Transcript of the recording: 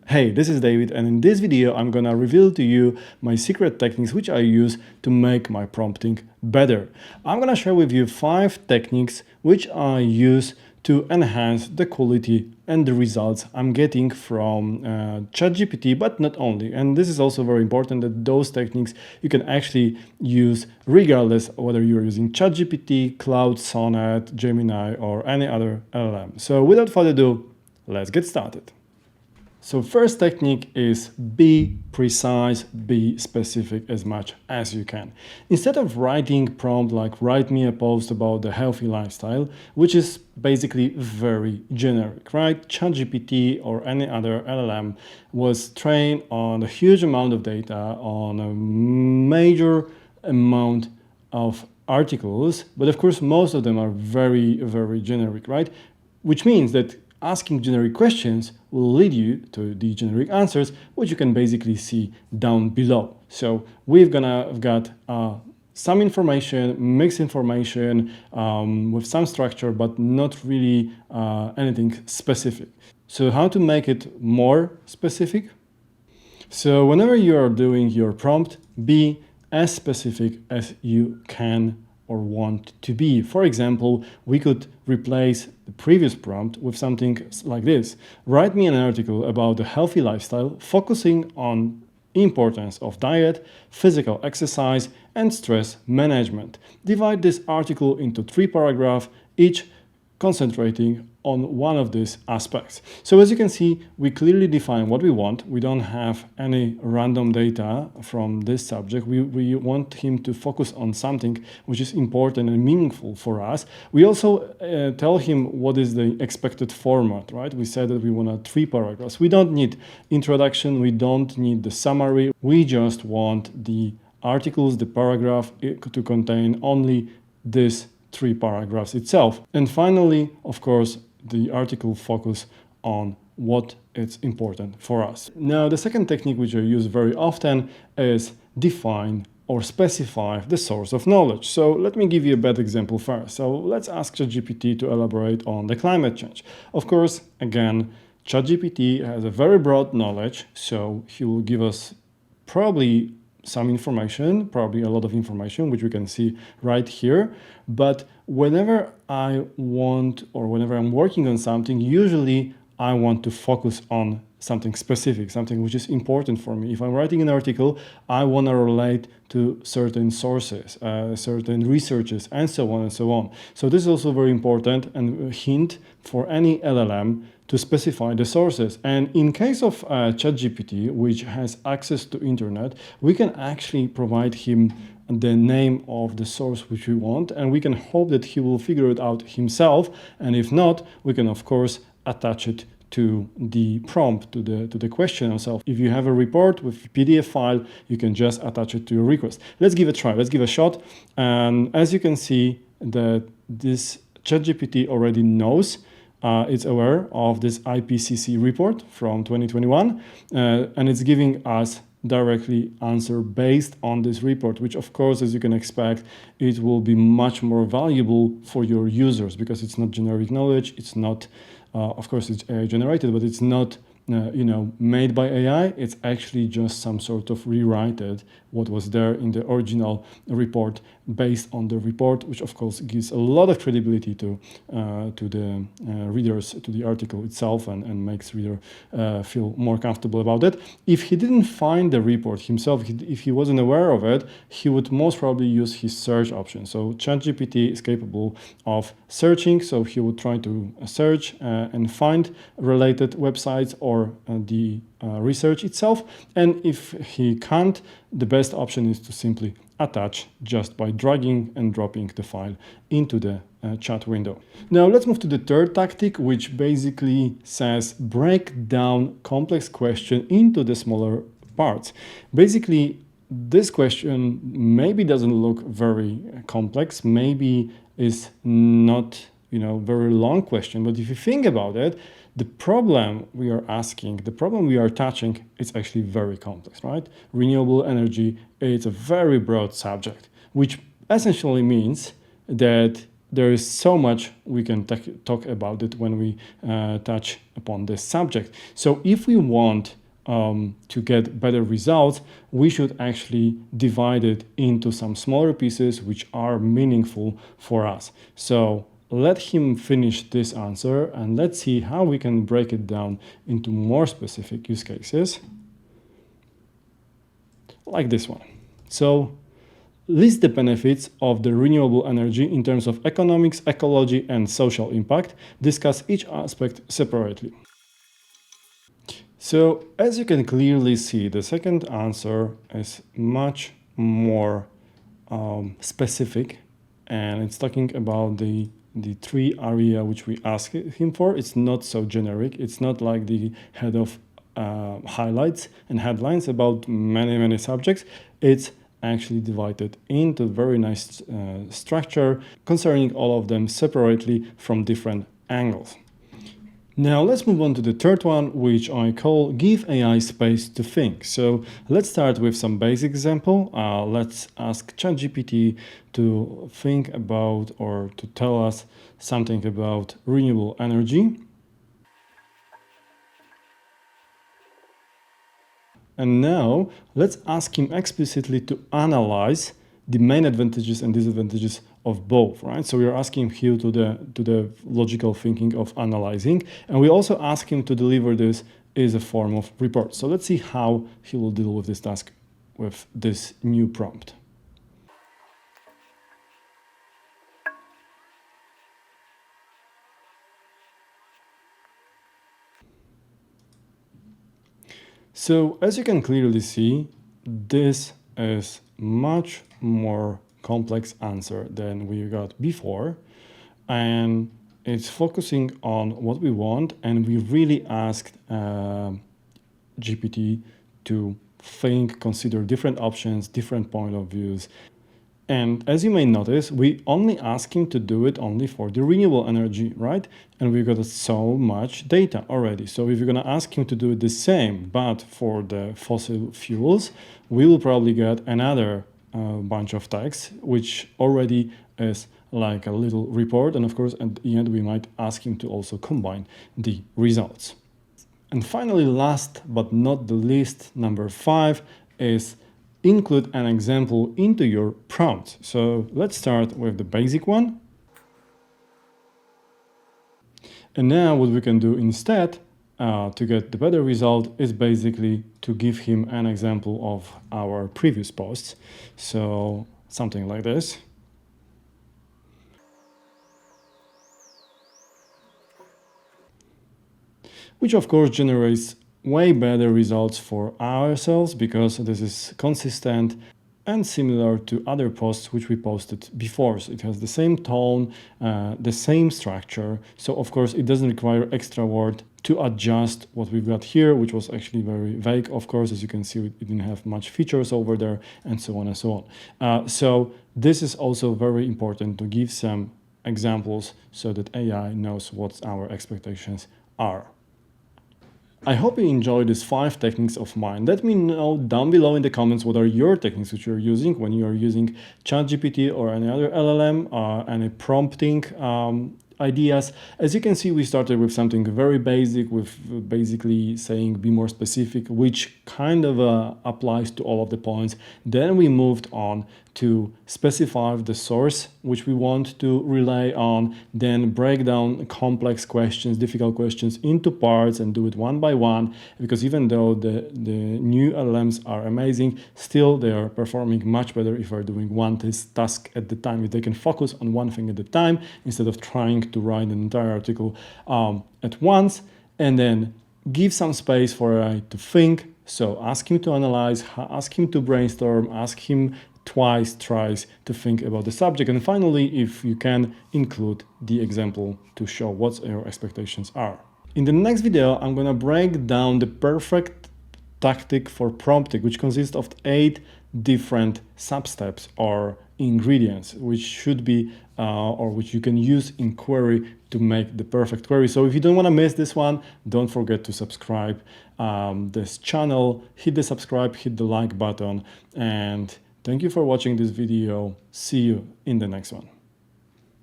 Hey, this is David, and in this video I'm gonna reveal to you my secret techniques which I use to make my prompting better. I'm gonna share with you 5 techniques which I use to enhance the quality and the results I'm getting from ChatGPT, but not only. And this is also very important that those techniques you can actually use regardless of whether you're using ChatGPT, Cloud, Sonnet, Gemini, or any other LLM. So without further ado, let's get started. So first technique is be precise, be specific as much as you can. Instead of writing prompt like write me a post about the healthy lifestyle, which is basically very generic, right? ChatGPT or any other LLM was trained on a huge amount of data, on a major amount of articles, but of course most of them are very, very generic, right? Which means that asking generic questions will lead you to the generic answers, which you can basically see down below. So we've got some information, mixed information with some structure, but not really anything specific. So how to make it more specific? So whenever you are doing your prompt, be as specific as you can or want to be. For example, we could replace the previous prompt with something like this. Write me an article about a healthy lifestyle focusing on importance of diet, physical exercise, and stress management. Divide this article into 3 paragraphs, each concentrating on one of these aspects. So as you can see, we clearly define what we want. We don't have any random data from this subject. We want him to focus on something which is important and meaningful for us. We also tell him what is the expected format, right? We said that we want 3 paragraphs. We don't need introduction. We don't need the summary. We just want the articles, the paragraph to contain only this 3 paragraphs itself. And finally, of course, the article focus on what is important for us. Now, the second technique which I use very often is define or specify the source of knowledge. So let me give you a bad example first. So let's ask ChatGPT to elaborate on the climate change. Of course, again, ChatGPT has a very broad knowledge, so he will give us probably some information, probably a lot of information, which we can see right here. But whenever I want, or whenever I'm working on something, usually I want to focus on something specific, something which is important for me. If I'm writing an article, I want to relate to certain sources, certain researches, and so on and so on. So this is also very important and a hint for any LLM to specify the sources. And in case of ChatGPT, which has access to internet, we can actually provide him the name of the source which we want, and we can hope that he will figure it out himself. And if not, we can of course attach it to the prompt, to the question itself. If you have a report with PDF file, you can just attach it to your request. Let's give it a try. Let's give a shot. And as you can see, that this ChatGPT already knows. It's aware of this IPCC report from 2021, and it's giving us directly answer based on this report, which of course, as you can expect, it will be much more valuable for your users because it's not generic knowledge. It's not, of course, it's AI generated, but it's not made by AI. It's actually just some sort of rewrite what was there in the original report based on the report, which of course gives a lot of credibility to the readers, to the article itself, and makes reader feel more comfortable about it. If he didn't find the report himself, if he wasn't aware of it, he would most probably use his search option. So ChatGPT is capable of searching, so he would try to search and find related websites or the research itself. And if he can't, the best option is to simply attach just by dragging and dropping the file into the chat window. Now let's move to the third tactic, which basically says break down complex question into the smaller parts. Basically, this question maybe doesn't look very complex, maybe is not very long question, but if you think about it, the problem we are asking, the problem we are touching, it's actually very complex, right? Renewable energy, it's a very broad subject, which essentially means that there is so much we can talk about it when we touch upon this subject. So if we want to get better results, we should actually divide it into some smaller pieces which are meaningful for us. So let him finish this answer and let's see how we can break it down into more specific use cases, like this one. So list the benefits of the renewable energy in terms of economics, ecology, and social impact. Discuss each aspect separately. So as you can clearly see, the second answer is much more specific, and it's talking about the three area which we asked him for. It's not so generic. It's not like the head of highlights and headlines about many subjects. It's actually divided into very nice structure concerning all of them separately from different angles. Now let's move on to the third one, which I call give AI space to think. So let's start with some basic example. Let's ask ChatGPT to think about or to tell us something about renewable energy. And now let's ask him explicitly to analyze the main advantages and disadvantages of both, right? So we are asking him to the logical thinking of analyzing, and we also ask him to deliver this as a form of report. So let's see how he will deal with this task with this new prompt. So as you can clearly see, this is much more complex answer than we got before, and it's focusing on what we want, and we really asked GPT to think, consider different options, different point of views. And as you may notice, we only ask him to do it only for the renewable energy, right? And we've got so much data already. So if you're going to ask him to do it the same, but for the fossil fuels, we will probably get another bunch of text, which already is like a little report. And of course, at the end, we might ask him to also combine the results. And finally, last but not the least, number 5 is include an example into your prompt. So let's start with the basic one. And now what we can do instead to get the better result is basically to give him an example of our previous posts. So something like this. Which of course generates way better results for ourselves because this is consistent and similar to other posts which we posted before. So it has the same tone, the same structure. So of course it doesn't require extra work to adjust what we've got here, which was actually very vague. Of course, as you can see, it didn't have much features over there and so on and so on. So this is also very important to give some examples so that AI knows what our expectations are. I hope you enjoyed these 5 techniques of mine. Let me know down below in the comments what are your techniques which you're using when you're using ChatGPT or any other LLM, any prompting ideas. As you can see, we started with something very basic, with basically saying be more specific, which kind of applies to all of the points. Then we moved on to specify the source which we want to rely on, then break down complex questions, difficult questions into parts and do it one by one, because even though the new LLMs are amazing, still they are performing much better if we're doing one task at the time, if they can focus on one thing at a time instead of trying to write an entire article at once, and then give some space for AI to think. So ask him to analyze, ask him to brainstorm, ask him twice tries to think about the subject, and finally, if you can, include the example to show what your expectations are. In the next video, I'm gonna break down the perfect tactic for prompting, which consists of 8 different sub-steps or ingredients, which should be or which you can use in query to make the perfect query. So if you don't want to miss this one, don't forget to subscribe this channel, hit the subscribe, hit the like button, and thank you for watching this video. See you in the next one.